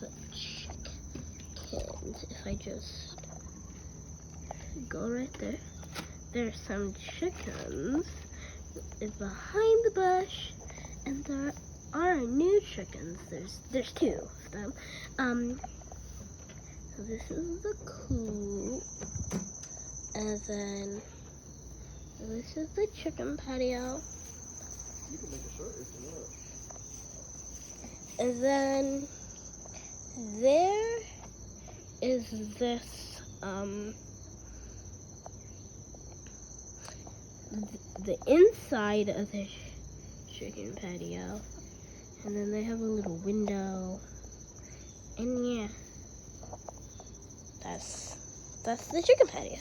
the chickens. If I just go right there, there's some chickens behind the bush, and there are new chickens. There's two of them. So this is the coop, and then this is the chicken patio. You can make a shirt if you want. And then there is this the inside of the chicken patio, and then they have a little window, and yeah, that's the chicken patio.